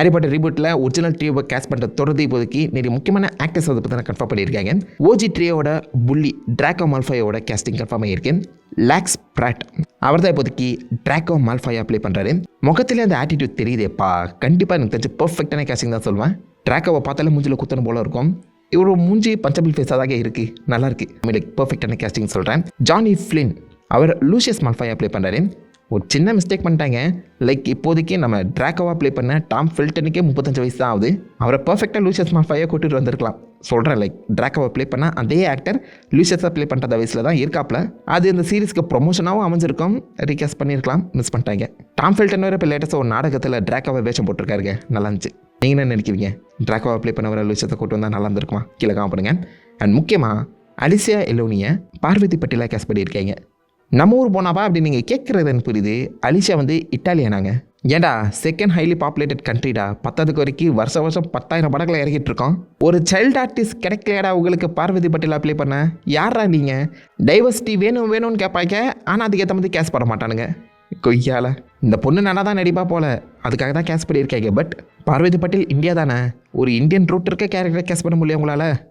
Harry Potter ரீபூட்டில் original ட்ரியோவை caste பண்ணுற தொடர்ந்து இப்போதைக்கு நிறைய முக்கியமான ஆக்டர்ஸ் அதை பற்றி கன்ஃபார்ம் பண்ணியிருக்காங்க. ஓஜி ட்ரியோட புள்ளி ட்ராக்கோ மால்ஃபாயோட கேஸ்டிங் கன்ஃபார்ம் ஆகியிருக்கேன். லாக்ஸ் பிராட் அவர் தான் இப்போதைக்கு ட்ராக்கோ மால்ஃபாயா ப்ளே பண்ணுறாரு. முகத்திலே அந்த ஆட்டிடியூட் தெரியுதேப்பா, கண்டிப்பாக எனக்கு தெரிஞ்சு பர்ஃபெக்டான கேஸ்டிங் தான் சொல்லுவேன். ட்ராக்கோவை பார்த்தாலே மூஞ்சில் குத்தணும் போல இருக்கும். இவரோட மூஞ்சி பஞ்சபிள் ஃபேஸாக தான் இருக்குது, நல்லாயிருக்கு. லைக் பர்ஃபெக்டான கேஸ்டிங் சொல்கிறேன். ஜானி ஃப்ளின் அவர் லூசியஸ் மால்ஃபாயா ப்ளே பண்ணுறாரு. ஒரு சின்ன மிஸ்டேக் பண்ணிட்டாங்க. லைக் இப்போதைக்கு நம்ம ட்ராக்கோவாக ப்ளே பண்ண டாம் ஃபெல்டனுக்கே 35 வயசு தான் ஆகுது. அவரை பர்ஃபெக்டாக லூசியஸ் மால்ஃபாயாக கூட்டிகிட்டு வந்திருக்கலாம் சொல்கிறேன். லைக் ட்ராக்கோவை ப்ளே பண்ணால் அதே ஆக்டர் லூசியஸாக ப்ளே பண்ணுற வயசில் தான் இருக்காப்புல. அது இந்த சீரிஸ்க்கு ப்ரொமோஷனாகவும் அமைஞ்சிருக்கும். ரீகாஸ்ட் பண்ணியிருக்கலாம், மிஸ் பண்ணிட்டாங்க. டாம் ஃபெல்டன் வேறு இப்போ லேட்டஸ்ட்டாக ஒரு நாடகத்தில் ட்ராக்கோவை வேஷம் போட்டிருக்காருங்க, நல்லா இருந்துச்சு. நீங்கள் என்ன நினைக்கிறீங்க? ட்ராக்கோவை ப்ளே பண்ண வர லூசியஸை கூட்டு வந்தால் நல்லா இருந்திருக்குமா? கீழே காம பண்ணுங்க. அண்ட் முக்கியமாக அலிசியா எலோனியை பார்வதி பட்டியலாக கேஸ் பண்ணியிருக்கீங்க. நம்ம ஊர் போனாப்பா அப்படி நீங்கள் கேட்குறது எனக்கு புரியுது. அலிஷா வந்து இட்டாலியனாங்க. ஏண்டா செகண்ட் ஹைலி பாப்புலேட்டட் கண்ட்ரிடா, 10க்கு வரைக்கும் வருஷம் 10,000 படங்களை இறக்கிட்டு இருக்கோம். ஒரு சைல்டு ஆர்டிஸ்ட் கிடைக்கலையாடா உங்களுக்கு பார்வதி பட்டியல் அப்ளை பண்ண? யாரா நீங்கள்? டைவர்சிட்டி வேணும்னு கேட்பாங்க, ஆனால் அதுக்கேற்ற மாதிரி கேஸ் பண்ண மாட்டானுங்க. கொய்யால இந்த பொண்ணு நல்லா தான் நடிப்பா போல, அதுக்காக தான் கேஸ் பண்ணியிருக்காங்க. பட் பார்வதி பட்டேல் இந்தியா தானே, ஒரு இந்தியன் ரூட் இருக்க கேரக்டரை கேஸ் பண்ண முடியும் உங்களால்?